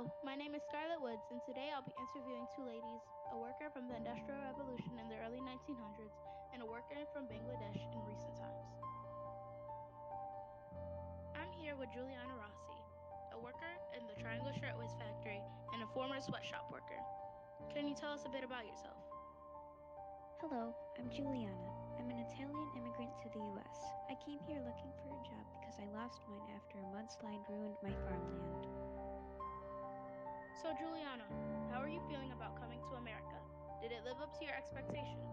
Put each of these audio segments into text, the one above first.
Hello, my name is Scarlett Woods, and today I'll be interviewing two ladies, a worker from the Industrial Revolution in the early 1900s and a worker from Bangladesh in recent times. I'm here with Juliana Rossi, a worker in the Triangle Shirtwaist Factory and a former sweatshop worker. Can you tell us a bit about yourself? Hello, I'm Juliana. I'm an Italian immigrant to the U.S. I came here looking for a job because I lost mine after a mudslide ruined my farmland. So, Juliana, how are you feeling about coming to America? Did it live up to your expectations?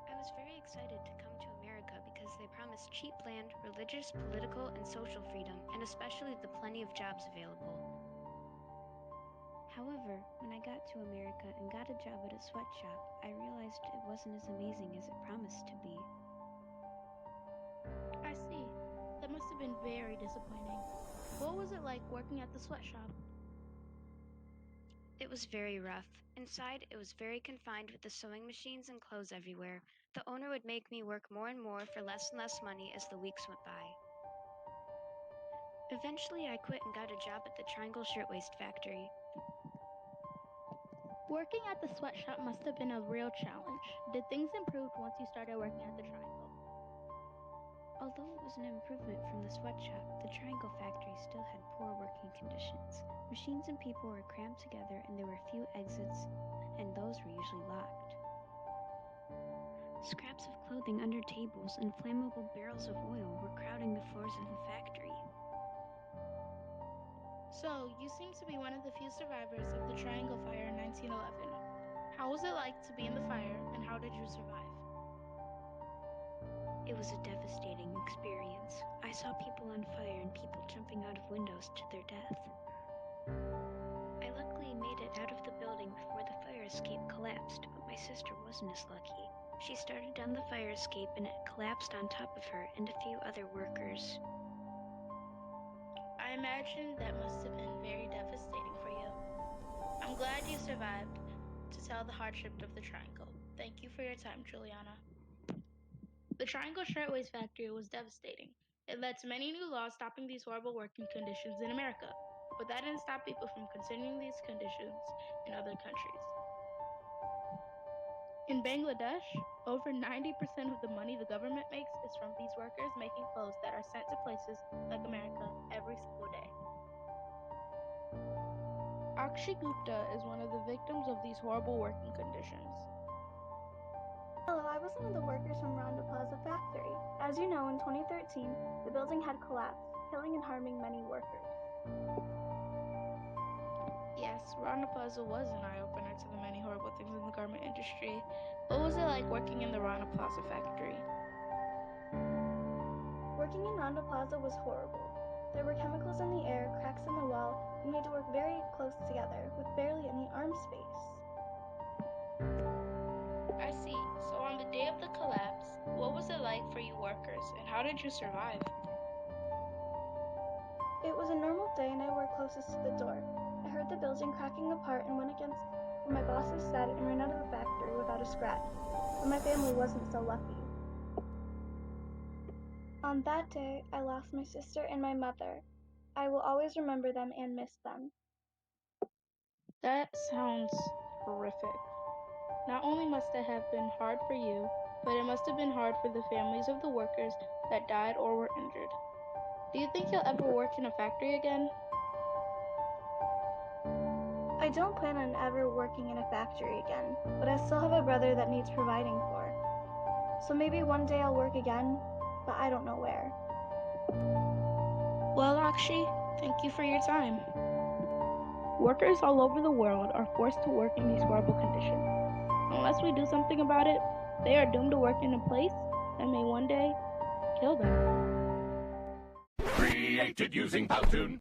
I was very excited to come to America because they promised cheap land, religious, political, and social freedom, and especially the plenty of jobs available. However, when I got to America and got a job at a sweatshop, I realized it wasn't as amazing as it promised to be. I see. That must have been very disappointing. What was it like working at the sweatshop? It was very rough. Inside, it was very confined with the sewing machines and clothes everywhere. The owner would make me work more and more for less and less money as the weeks went by. Eventually, I quit and got a job at the Triangle Shirtwaist Factory. Working at the sweatshop must have been a real challenge. Did things improve once you started working at the Triangle? Although it was an improvement from the sweatshop, the Triangle Factory still had poor working conditions. Machines and people were crammed together and there were few exits, and those were usually locked. Scraps of clothing under tables and flammable barrels of oil were crowding the floors of the factory. So, you seem to be one of the few survivors of the Triangle Fire in 1911. How was it like to be in the fire, and how did you survive? It was a devastating experience. I saw people on fire and people jumping out of windows to their death. I luckily made it out of the building before the fire escape collapsed, but my sister wasn't as lucky. She started down the fire escape and it collapsed on top of her and a few other workers. I imagine that must have been very devastating for you. I'm glad you survived to tell the hardship of the Triangle. Thank you for your time, Juliana. The Triangle Shirtwaist Factory was devastating. It led to many new laws stopping these horrible working conditions in America, but that didn't stop people from continuing these conditions in other countries. In Bangladesh, over 90% of the money the government makes is from these workers making clothes that are sent to places like America every single day. Akshi Gupta is one of the victims of these horrible working conditions. Hello, I was one of the workers from Rana Plaza Factory. As you know, in 2013, the building had collapsed, killing and harming many workers. Yes, Rana Plaza was an eye-opener to the many horrible things in the garment industry. What was it like working in the Rana Plaza factory? Working in Rana Plaza was horrible. There were chemicals in the air, cracks in the wall, and we had to work very close together, with barely any arm space. I see. So on the day of the collapse, what was it like for you workers, and how did you survive? It was a normal day and I worked closest to the door. I heard the building cracking apart and went against where my bosses sat and ran out of the factory without a scratch, but my family wasn't so lucky. On that day, I lost my sister and my mother. I will always remember them and miss them. That sounds horrific. Not only must it have been hard for you, but it must have been hard for the families of the workers that died or were injured. Do you think you'll ever work in a factory again? I don't plan on ever working in a factory again, but I still have a brother that needs providing for. So maybe one day I'll work again, but I don't know where. Well, Akshi, thank you for your time. Workers all over the world are forced to work in these horrible conditions. Unless we do something about it, they are doomed to work in a place that may one day kill them. Created using Powtoon.